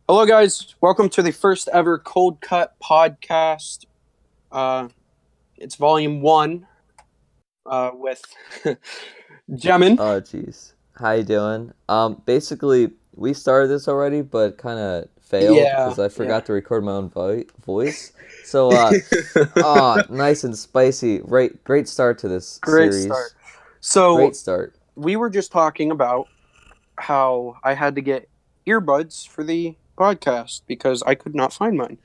Hello, guys. Welcome to the first ever Cold Cut podcast. Uh, it's volume one with Gemen. Oh, jeez. How you doing? Basically, we started this already, but kind of failed Yeah, because I yeah. forgot to record my own voice. So, nice and spicy. Great start to this Great start. series. So, Great start. we were just talking about how I had to get earbuds for the podcast because I could not find mine.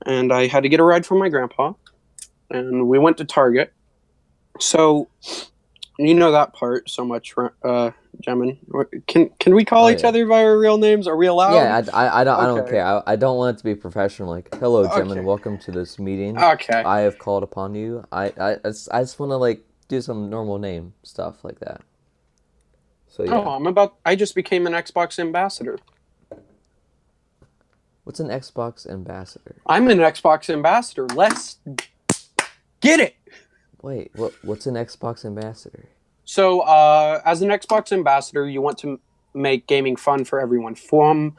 And I had to get a ride from my grandpa, and we went to Target. So, you know that part so much, Gemin. Can we call Oh each yeah. other by our real names? Are we allowed? Yeah, I don't Okay. care. I don't want it to be professional. Like, hello, gentlemen, Okay. welcome to this meeting. Okay. I have called upon you. I just want to like do some normal name stuff like that. So Oh, yeah. I just became an Xbox ambassador. What's an Xbox ambassador? I'm an Xbox ambassador. Let's get it. Wait, what's an Xbox ambassador? So, as an Xbox ambassador, you want to make gaming fun for everyone. From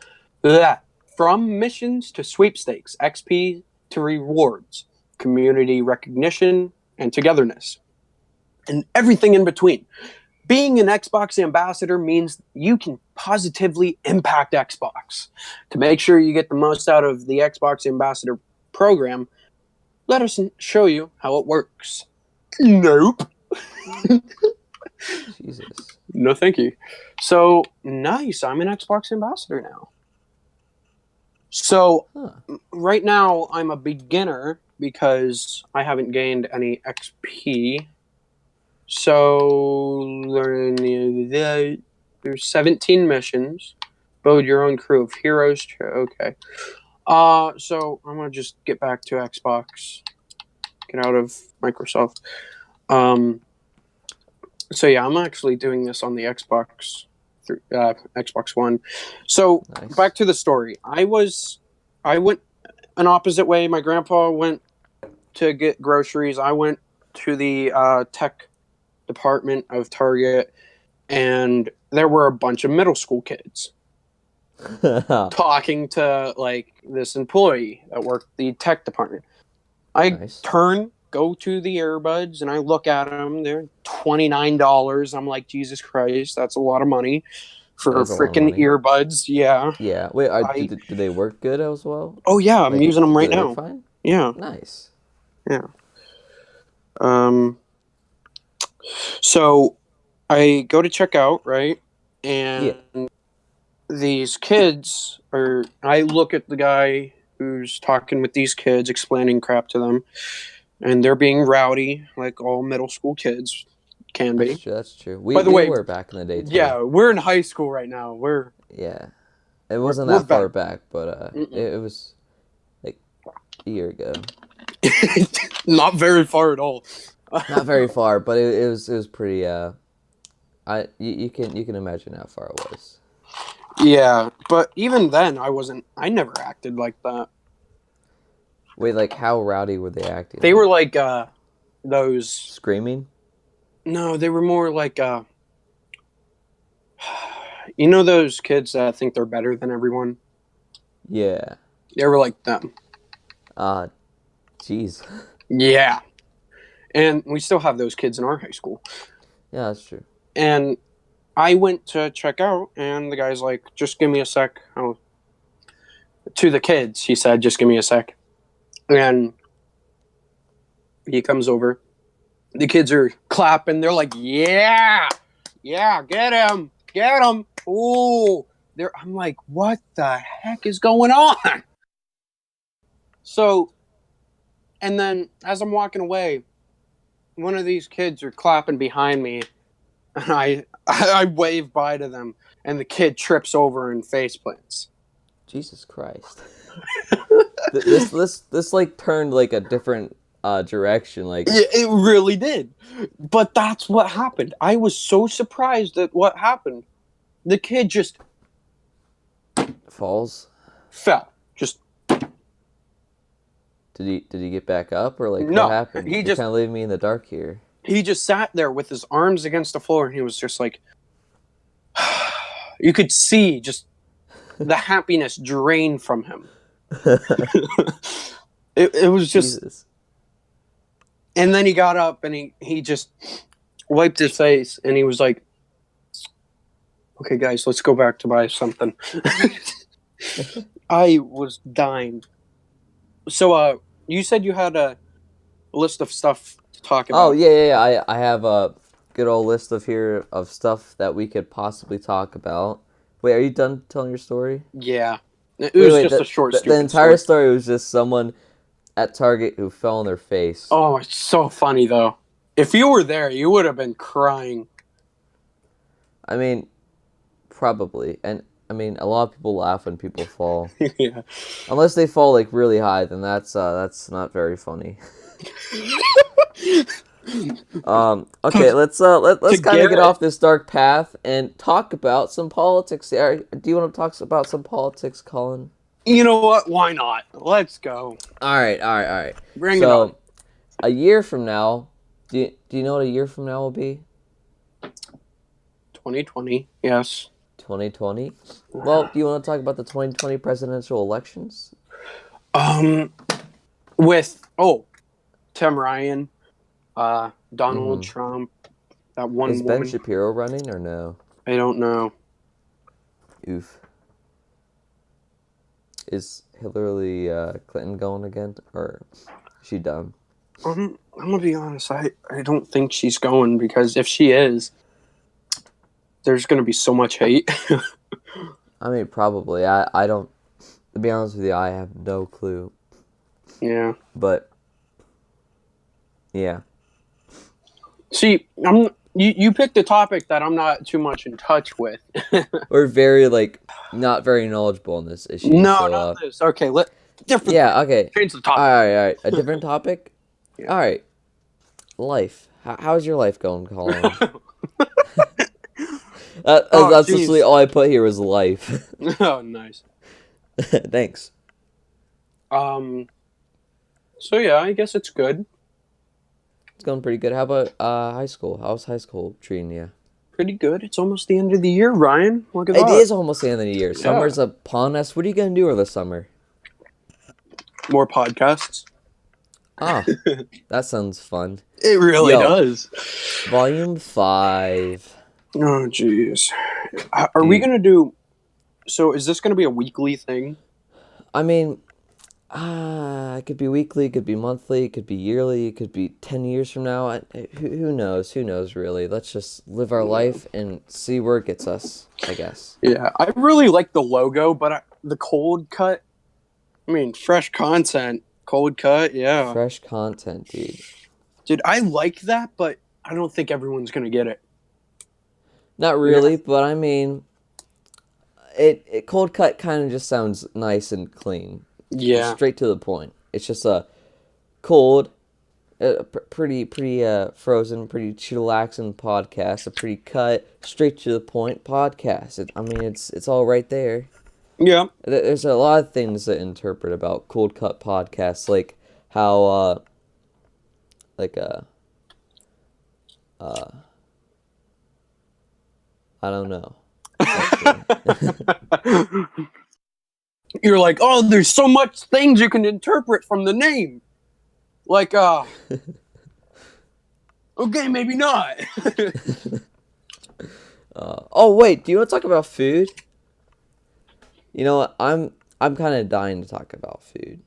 missions to sweepstakes, XP to rewards, community recognition, and togetherness, and everything in between. Being an Xbox ambassador means you can positively impact Xbox. To make sure you get the most out of the Xbox ambassador program, let us show you how it works. Nope. Jesus. No, thank you. So, nice. I'm an Xbox ambassador now. So, Huh. right now, I'm a beginner because I haven't gained any XP. So, there's 17 missions. Build your own crew of heroes. Okay. So I'm gonna just get back to Xbox. Get out of Microsoft. Um, so yeah, I'm actually doing this on the Xbox One. So back Nice. to the story. I went an opposite way. My grandpa went to get groceries. I went to the tech department of Target, and there were a bunch of middle school kids talking to like this employee that worked the tech department. I Nice. go to the earbuds, and I look at them. They're $29. I'm like, Jesus Christ, that's a lot of money for That is a lot of freaking money. earbuds. Yeah. Yeah. Wait, I do they work good as well? Oh yeah, I'm Like, using them do right they work now. fine? Yeah. Nice. Yeah. Um. So I go to check out, right? Yeah. And these kids are. I look at the guy who's talking with these kids, explaining crap to them, and they're being rowdy, like all middle school kids can That's be. true. That's true. By the We way, were back in the day too. yeah, we're in high school right now. Yeah. It wasn't We're that far back. back, but it was like a year ago. Not very far at all. Not very far, but it was pretty. You can imagine how far it was. Yeah, but even then, I never acted like that. Wait, like how rowdy were they acting? They were Like like those. screaming? No, they were more like you know those kids that think they're better than everyone. Yeah. They were like them. Uh, jeez. Yeah, and we still have those kids in our high school. Yeah, that's true. And I went to check out, and the guy's like, "Just give me a sec." Oh, to the kids, he said, "Just give me a sec." And he comes over. The kids are clapping. They're like, "Yeah, yeah, get him!" Ooh, I'm like, "What the heck is going on?" So, and then as I'm walking away, one of these kids are clapping behind me, and I wave bye to them, and the kid trips over and face plants. Jesus Christ. This like turned like a different direction. Like It really did. But that's what happened. I was so surprised at what happened. The kid just falls. fell. Just Did he get back up or like what no. happened? He You're just kind of leaving me in the dark here. he just sat there with his arms against the floor, and he was just like you could see just the happiness drained from him. It was just, Jesus. and then he got up and he just wiped his face and he was like, "Okay, guys, let's go back to buy something." I was dying. So, you said you had a list of stuff to talk Oh, about. yeah. I have a good old list of stuff that we could possibly talk about. Wait, are you done telling your story? Yeah, it was Wait. just a short, The stupid entire story. story was just someone at Target who fell on their face. Oh, it's so funny though. If you were there, you would have been crying. I mean, probably. And I mean, a lot of people laugh when people fall. Yeah. Unless they fall like really high, then that's not very funny. Okay, let's To kind of get Garrett, off this dark path and talk about some politics. Do you want to talk about some politics, Colin? you know what? Why not? Let's go. All right. Bring it on. So, a year from now, do you know what a year from now will be? 2020. Yes. 2020. Well, do you want to talk about the 2020 presidential elections? With Tim Ryan, Donald Trump, that one Is woman. Ben Shapiro running or no? I don't know. Oof. Is Hillary Clinton going again, or is she done? I'm gonna be honest. I don't think she's going because if she is, there's gonna be so much hate. I mean, probably. I don't. To be honest with you, I have no clue. Yeah. But yeah. See, you picked a topic that I'm not too much in touch with. We're very not very knowledgeable on this issue. No, so, not this. Okay, different. Yeah. Okay. Change the topic. All right. A different topic. Yeah. All right. Life. How's your life going, Colin? That's literally all I put here was life. Oh, nice. Thanks. So yeah, I guess it's good. It's going pretty good. How about high school? How's high school treating you? Pretty good. It's almost the end of the year, Ryan. Look at It that. is almost the end of the year. Summer's upon us. What are you gonna do over the summer? More podcasts. Ah, that sounds fun. It really does. Volume 5. Oh, jeez. Are we gonna do? So, is this gonna be a weekly thing? I mean, it could be weekly, it could be monthly, it could be yearly, it could be 10 years from now. Who knows? Who knows, really? Let's just live our life and see where it gets us, I guess. Yeah, I really like the logo, but the cold cut. I mean, fresh content, cold cut. Yeah, Fresh content, dude. Dude, I like that, but I don't think everyone's gonna get it. Not really, but I mean, it cold cut kind of just sounds nice and clean. Yeah. Straight to the point. It's just a cold, pretty frozen, pretty chillaxing podcast. A pretty cut, straight to the point podcast. I mean, it's all right there. Yeah. There's a lot of things to interpret about cold cut podcasts, like how, I don't know. You're like, oh, there's so much things you can interpret from the name. Like, okay, maybe not. Oh wait, do you want to talk about food? You know what? I'm kind of dying to talk about food.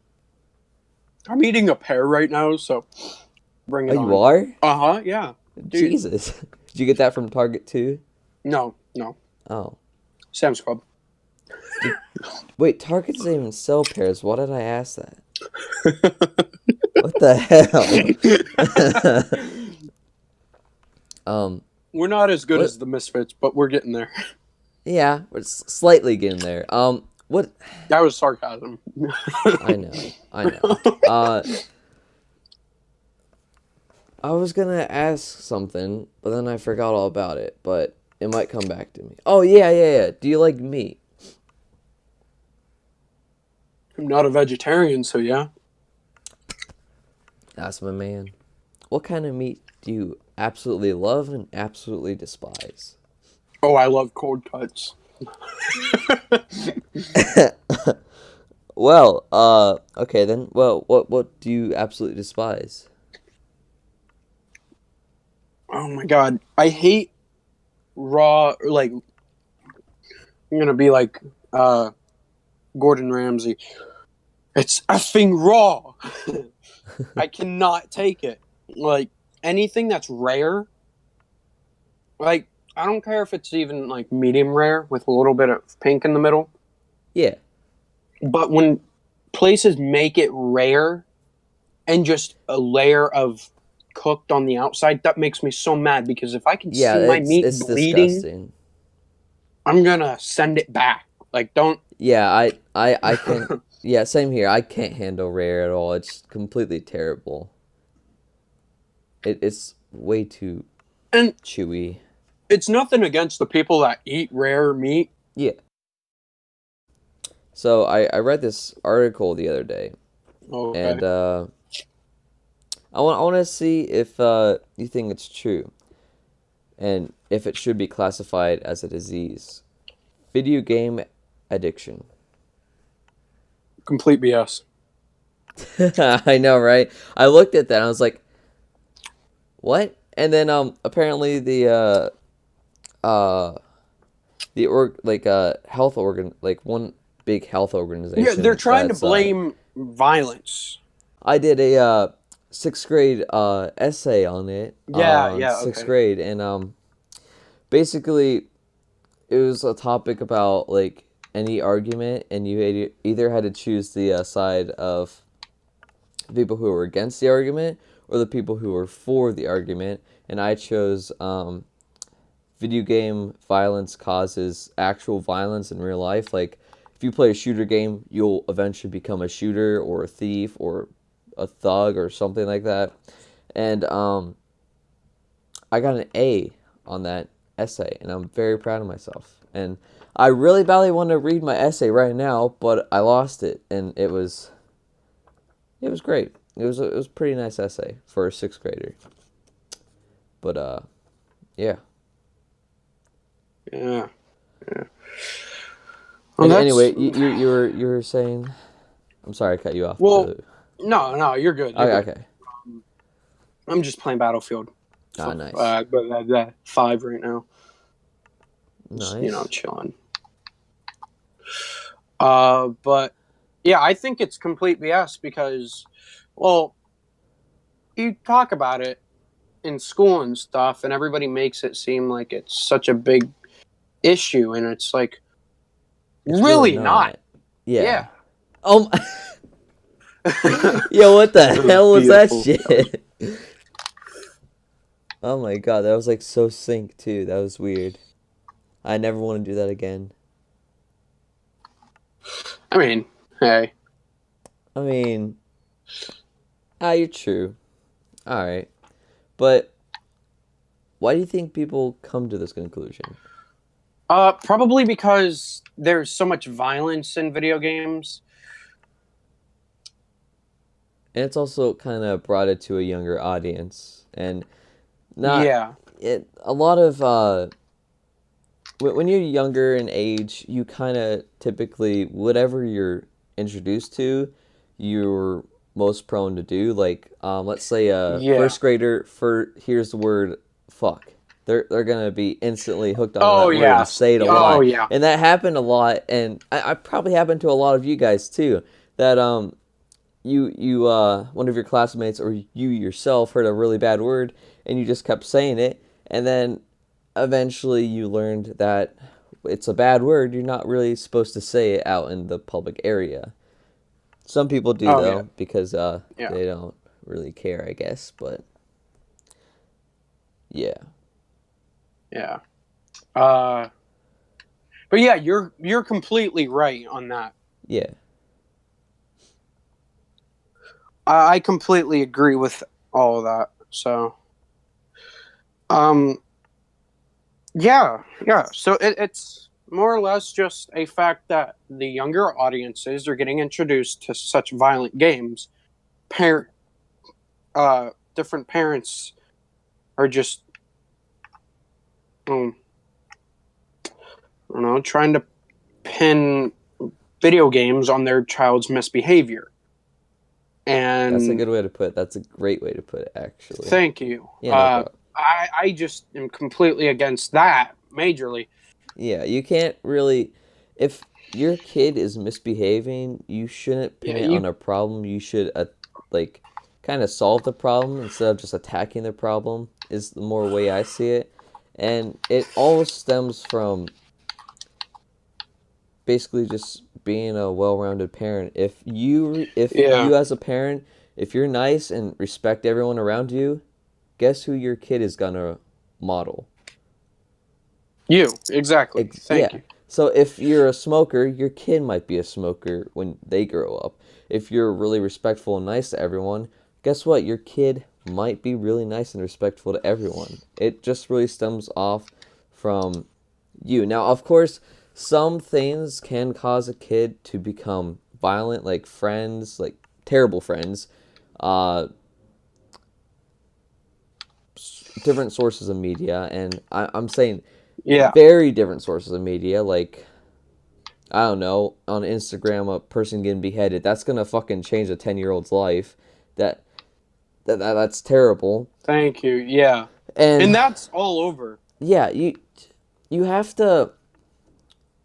I'm eating a pear right now, so bring it on. You are? Uh-huh, yeah. Dude. Jesus. Did you get that from Target too? No. Oh. Sam's Club. Wait, Target doesn't even sell pears. Why did I ask that? What the hell? We're not as good as the Misfits, but we're getting there. Yeah, we're slightly getting there. What? That was sarcasm. I know. I was gonna ask something, but then I forgot all about it. But it might come back to me. Oh yeah. Do you like meat? I'm not a vegetarian, so yeah. That's my man. What kind of meat do you absolutely love and absolutely despise? Oh, I love cold cuts. Well, okay then. Well, what do you absolutely despise? Oh my god, I hate raw. Like I'm gonna be like uh, Gordon Ramsay. It's effing raw. I cannot take it. Like anything that's rare. Like I don't care if it's even like medium rare with a little bit of pink in the middle. Yeah. But when places make it rare and just a layer of cooked on the outside, that makes me so mad because if I can Yeah, see my meat it's bleeding, disgusting. I'm gonna send it back. Like don't. Yeah, I can. Yeah, same here. I can't handle rare at all. It's completely terrible. It's way too And chewy. it's nothing against the people that eat rare meat. Yeah. So I read this article the other day, Okay. and I want to see if you think it's true, and if it should be classified as a disease. Video game addiction. Complete BS. I know, right? I looked at that and I was like, "What?" And then apparently uh health organ like one big health Yeah, they're organization trying to that's blame violence. I did a sixth grade essay on it Yeah, on yeah, sixth okay. grade, and basically it was a topic about like any argument, and you either had to choose the side of the people who were against the argument or the people who were for the argument, and I chose video game violence causes actual violence in real life. Like, if you play a shooter game, you'll eventually become a shooter or a thief or a thug or something like that. And I got an A on that essay, and I'm very proud of myself. And I really badly want to read my essay right now, but I lost it, and it was great. It was a pretty nice essay for a sixth grader. But yeah. Yeah. Yeah. Well, that's Anyway, you were saying. I'm sorry, I cut you off. well. No, no, you're good. You're Okay, good. okay. I'm just playing Battlefield. Ah, nice, 5 right now. Just, nice. chilling. But yeah, I think it's complete BS because, well, you talk about it in school and stuff, and everybody makes it seem like it's such a big issue, and it's like It's really really not. not. Yeah. Yeah. Oh. Yo, what the That was hell was that beautiful. shit? Oh my god, that was like so sync too. That was weird. I never want to do that again. I mean, hey, I mean, you're true. All right, but why do you think people come to this conclusion? probably because there's so much violence in video games. And it's also kind of brought it to a younger audience, and not Yeah. it. A lot of when you're younger in age, you kind of typically whatever you're introduced to, you're most prone to do. Like, let's say a Yeah. first grader for here's the word fuck. They're gonna be instantly hooked onto Oh that word and yeah. say it a Oh lot. yeah. And that happened a lot, and I probably happened to a lot of you guys too. That you one of your classmates or you yourself heard a really bad word and you just kept saying it, and then eventually you learned that it's a bad word. You're not really supposed to say it out in the public area. Some people do Oh yeah. though because Yeah. they don't really care, I guess. But yeah, Yeah. Uh, but yeah, you're completely right on that. yeah, I completely agree with all of that. So, um, yeah, yeah. So it's more or less just a fact that the younger audiences are getting introduced to such violent games. Parent, different parents are just, I don't know, trying to pin video games on their child's misbehavior. That's a And good way to put it. That's a great way to put it, actually. thank you. Yeah, no problem. I just am completely against that, majorly. Yeah, you can't really. If your kid is misbehaving, you shouldn't pin Yeah, it on a problem. You should, like, kind of solve the problem instead of just attacking the problem, is the more way I see it. And it all stems from basically just being a well-rounded parent. If yeah, you as a parent, if you're nice and respect everyone around you, guess who your kid is gonna model? you exactly. Thank Yeah. you. So if you're a smoker, your kid might be a smoker when they grow up. If you're really respectful and nice to everyone, guess what? Your kid might be really nice and respectful to everyone. It just really stems off from you. Now, of course, some things can cause a kid to become violent, like friends, like terrible friends, uh, different sources of media, and I'm saying Yeah. very different sources of media, like I don't know, on Instagram, a person getting beheaded. That's gonna fucking change a 10-year-old's life. That, that's terrible. Thank you. Yeah. And And that's all over. yeah, you have to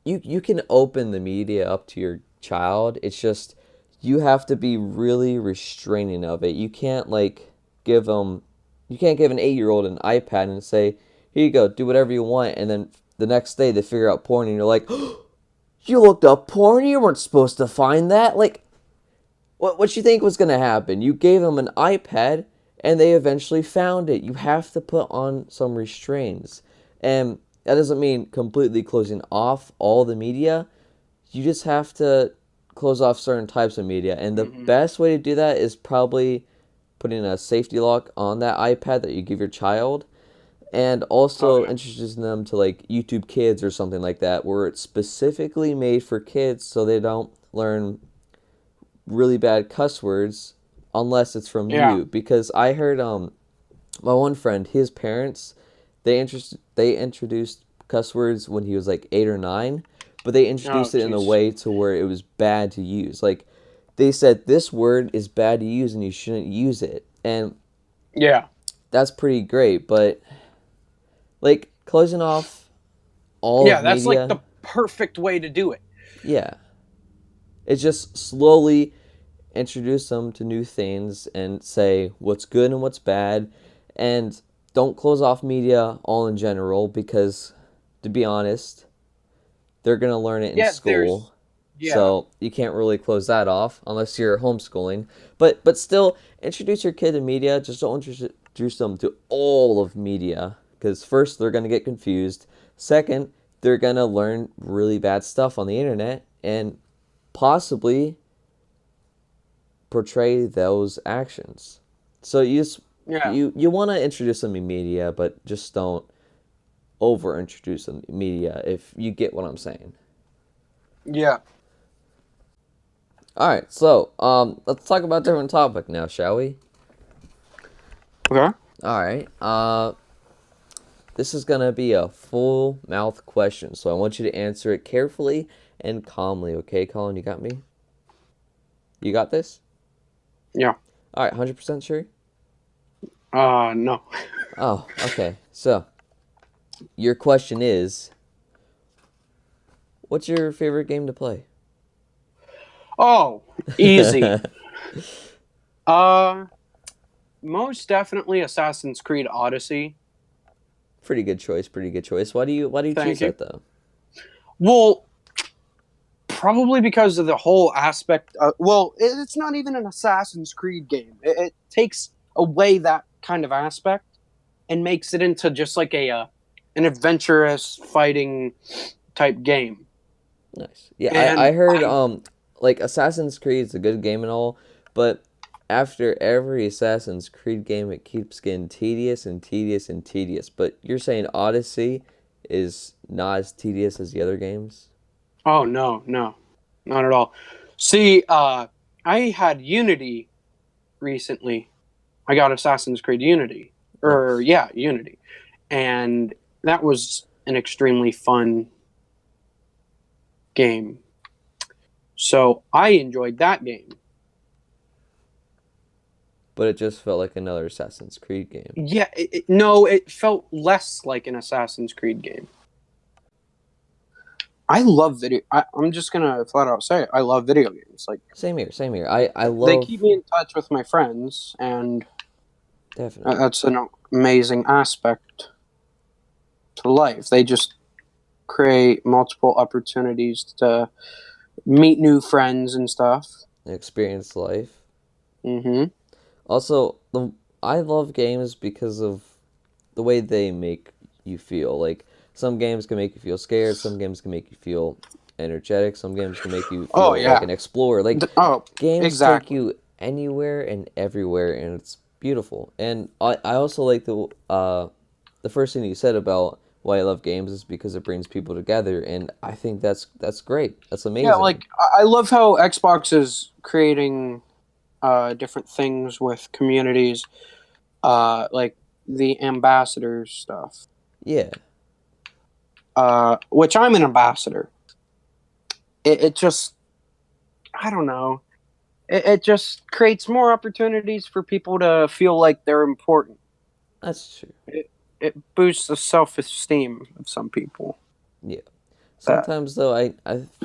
you can open the media up to your child. It's just you have to be really restraining of it. You can't like give them you can't give an 8-year-old an iPad and say, "Here you go, do whatever you want." And then the next day they figure out porn and you're like, "You looked up porn? You weren't supposed to find that." Like what you think was going to happen? You gave them an iPad and they eventually found it. You have to put on some restraints. And that doesn't mean completely closing off all the media. You just have to close off certain types of media. And the Hmm. best way to do that is probably putting a safety lock on that iPad that you give your child, and Oh also yeah. introducing them to like YouTube Kids or something like that where it's specifically made for kids so they don't learn really bad cuss words unless it's from Yeah. you. Because I heard my one friend, his parents, they introduced cuss words when he was like 8 or 9, but they Oh introduced it in a jeez. way to where it was bad to use. Like they said this word is bad to use and you shouldn't use it. And Yeah. that's pretty great, but like closing off all Yeah. of That's like media, the perfect way to do it. yeah. It's just slowly introduce them to new things and say what's good and what's bad, and don't close off media all in general because to be honest they're going to learn it in Yeah. school, Yeah. so you can't really close that off unless you're homeschooling. But still introduce your kid to media. Just don't introduce them to all of media because first they're going to get confused, second they're going to learn really bad stuff on the internet and possibly portray those actions. So Yeah. you want to introduce them in media, but just don't over introduce them in media. If you get what I'm saying. Yeah. All right, so let's talk about a different topic now, shall we? Okay. All right. This is gonna be a full mouth question, so I want you to answer it carefully and calmly. Okay, Colin, you got me. You got this. Yeah. All right, 100% sure. No. Oh, okay. So your question is, what's your favorite game to play? Oh, easy. Uh, Most definitely Assassin's Creed Odyssey. Pretty good choice. Pretty good choice. Why do you choose Thank you. that though? Well, probably because of the whole aspect. Well, it's not even an Assassin's Creed game. It takes away that kind of aspect and makes it into just like an adventurous fighting type game. Nice. Yeah, I And heard I like Assassin's Creed is a good game and all, but after every Assassin's Creed game it keeps getting tedious and tedious and tedious. But you're saying Odyssey is not as tedious as the other games? oh no, no, not at all. See, I had Unity recently. I got Assassin's Creed Unity, or Nice. yeah, Unity, and that was an extremely fun game. So I enjoyed that game. But it just felt like another Assassin's Creed game. Yeah, no, it felt less like an Assassin's Creed game. I love video. I'm just gonna flat out say it. I love video games. Like Same here. I they love keep me in touch with my friends, and definitely. that's an amazing aspect to life. They just create multiple opportunities to meet new friends and stuff. Experience life. Mm-hmm. Also, I love games because of the way they make you feel. Like some games can make you feel scared, some games can make you feel energetic, some games can make you Oh feel like yeah. an explorer. Like Oh, games take exactly. you anywhere and everywhere, and it's beautiful. And I also like the first thing you said about why I love games is because it brings people together, and I think that's great. That's Yeah, amazing. like I love how Xbox is creating different things with communities, like the ambassador stuff. Yeah, Which I'm an ambassador. It just, I don't know. It just creates more opportunities for people to feel like they're important. that's true. It boosts the self esteem of some people. Yeah. That Sometimes though, I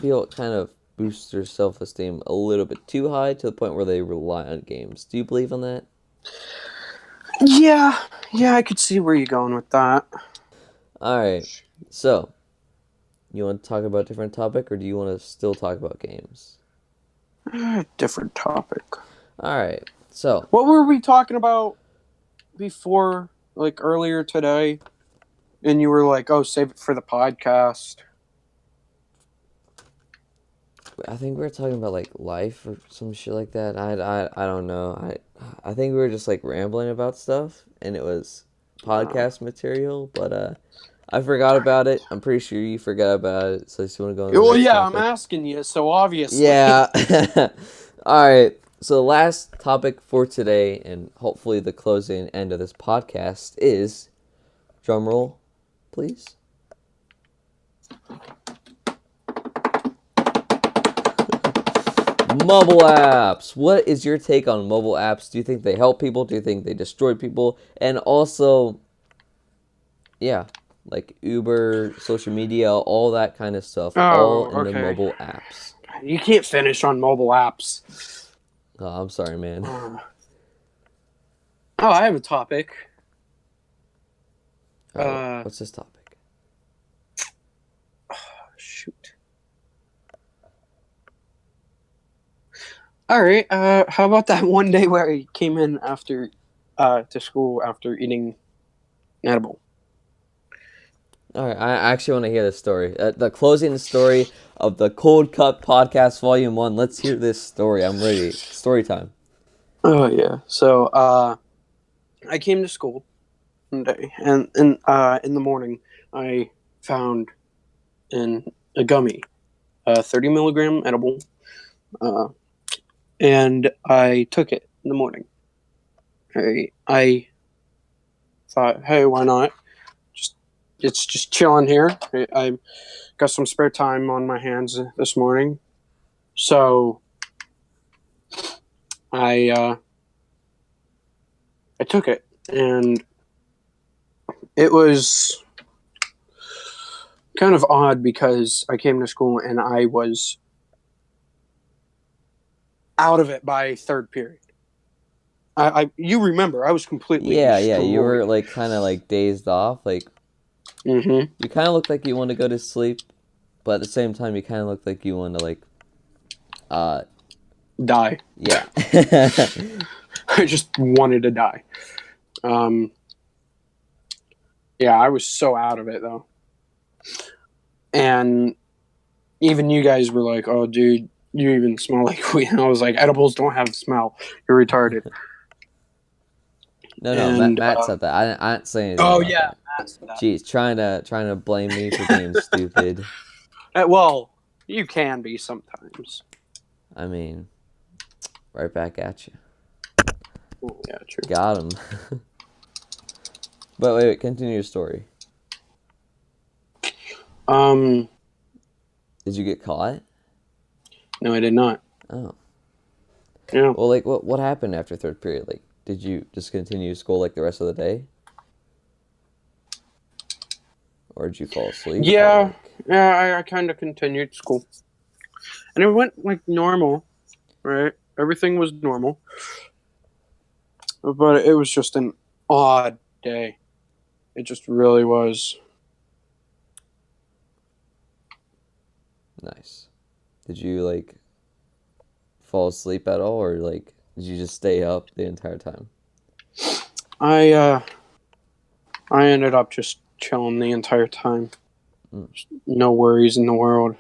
feel it kind of boosts their self esteem a little bit too high to the point where they rely on games. Do you believe in that? yeah, yeah, I could see where you're going with that. All right. So, you want to talk about a different topic, or do you want to still talk about games? Different topic. All right. So, What were we talking about before, like earlier today? And you were like, "Oh, save it for the podcast." I think we were talking about like life or some shit like that. I don't know. I think we were just like rambling about stuff, and it was podcast material, but I forgot about it. I'm pretty sure you forgot about it. So, you want to go on to the Well, next yeah, I'm topic? asking you, so obviously. Yeah. All right. So the last topic for today, and hopefully the closing end of this podcast, is drumroll, please. Mobile apps. What is your take on mobile apps? Do you think they help people? Do you think they destroy people? And also, yeah, like Uber, social media, all that kind of stuff, all Oh, in the okay. mobile apps. You can't finish on mobile apps. Oh, I'm sorry, man. Oh, I have a topic. All right, Uh, what's this topic? Shoot. All right. How about that one day where I came in after, to school after eating an edible? All right, I actually want to hear this story. The closing story of the Cold Cut Podcast Volume 1. Let's hear this story. I'm ready. Story time. Oh yeah. So, I came to school one day, and in the morning, I found in a gummy, a 30 milligram edible, uh, and I took it in the morning. I thought, hey, why not? It's just chilling here. I got some spare time on my hands this morning, so I I took it, and it was kind of odd because I came to school and I was out of it by third period. You remember I was completely Yeah, you were destroyed. like kind of like dazed off. Like Mm-hmm. you kind of looked like you wanted to go to sleep, but at the same time you kind of looked like you wanted to like uh Die. yeah. I just wanted to die. Um, yeah, I was so out of it though, and even you guys were like, "Oh, dude, you even smell like weed." And I was like, "Edibles don't have smell. You're retarded." No, And Matt said that. I didn't say anything oh about yeah, that. that's that. Jeez, trying to blame me for being stupid. Well, you can be sometimes. I mean, right back at you. Oh, yeah, true. Got him. But wait, continue your story. Um, Did you get caught? No, I did not. Oh. Yeah. Well, like, what happened after third period? Like, did you just continue school like the rest of the day? Or did you fall asleep? Or, Yeah. like... Yeah, I kind of continued school. And it went like normal, right? Everything was normal. But it was just an odd day. It just really was. Nice. Did you, like, fall asleep at all? Or, like, did you just stay up the entire time? I ended up just chilling the entire time. No worries in the world.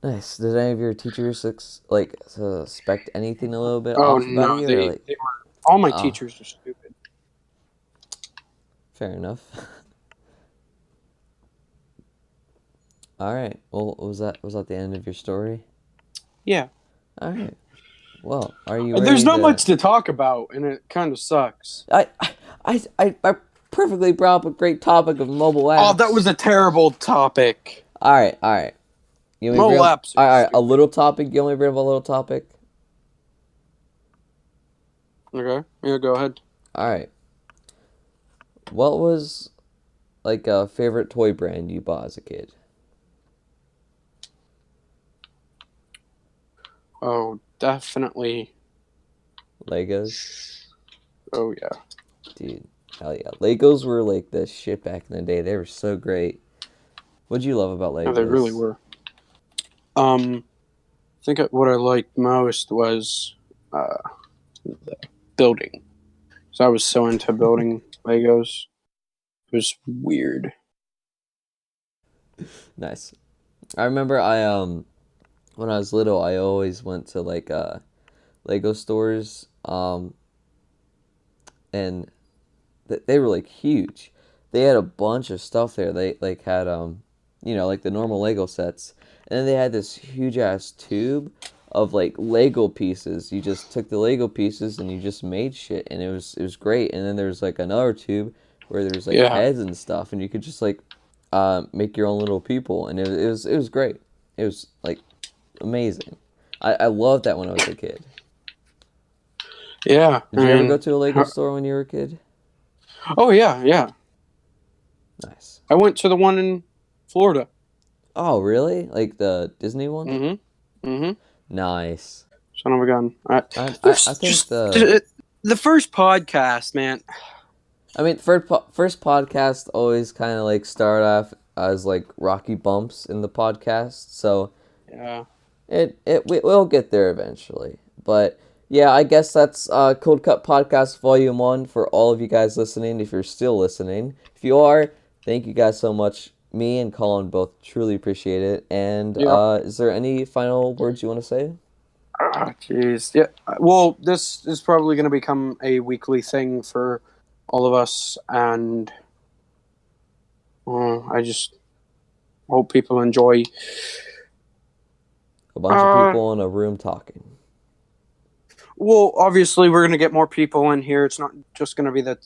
Nice. Did any of your teachers like suspect anything a little bit Oh off about no, you, or they like? they were all my Oh, teachers are stupid. fair enough. All right. Well, was that the end of your story? Yeah. All right. Well, are you There's ready not to? much to talk about, and it kind of sucks. I perfectly brought up a great topic of mobile Oh, that apps. was a terrible topic. All right. All right. You want me to bring Mobile up? apps are All right. A stupid. little topic. You want me to bring up a little topic? Okay. Yeah, go ahead. All right. What was like a favorite toy brand you bought as a kid? Oh, definitely. Legos. Oh yeah. Dude, hell yeah. Legos were like the shit back in the day. They were so great. What'd you love about Yeah, they really Legos? were. I think what I liked most was uh, building. So I was so into building Legos. It was weird. Nice. I remember when I was little, I always went to like Lego stores and they were like huge. They had a bunch of stuff there. They like had like the normal Lego sets, and then they had this huge ass tube of like Lego pieces. You just took the Lego pieces and you just made shit, and it was great. And then there's like another tube where there's like Yeah. heads and stuff, and you could just like make your own little people, and it was great. It was like amazing. I loved that when I was a kid. Yeah. Did you ever go to a Lego store when you were a kid? Oh yeah, yeah. Nice. I went to the one in Florida. Oh, really? Like the Disney one? Mm-hmm. Mm-hmm. Nice. Son of a gun. I There's think just the first podcast, man. I mean first podcast always kind of like start off as like rocky bumps in the podcast, so Yeah. we'll get there eventually. But yeah, I guess that's Cold Cut Podcast Volume 1 for all of you guys listening, if you're still listening. If you are, thank you guys so much. Me and Colin both truly appreciate it. And Yeah. is there any final words you want to say? Ah, jeez. Yeah. Well, this is probably going to become a weekly thing for all of us, and I just hope people enjoy. A bunch of people in a room talking. Well, obviously, we're going to get more people in here. It's not just going to be the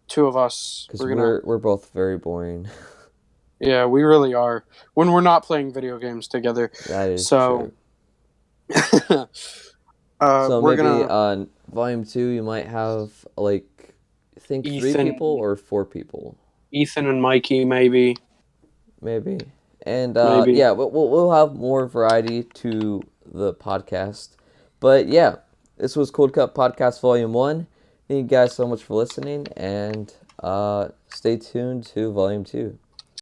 two of us. Because we're both very boring. Yeah, we really are. When we're not playing video games together. That is So, true. So we're maybe gonna on Volume 2 you might have like I think 3 people or 4 people. Ethan and Mikey, maybe. Maybe. And Maybe. yeah, we'll have more variety to the podcast. But yeah, this was Cold Cut Podcast Volume 1. Thank you guys so much for listening, and stay tuned to Volume 2.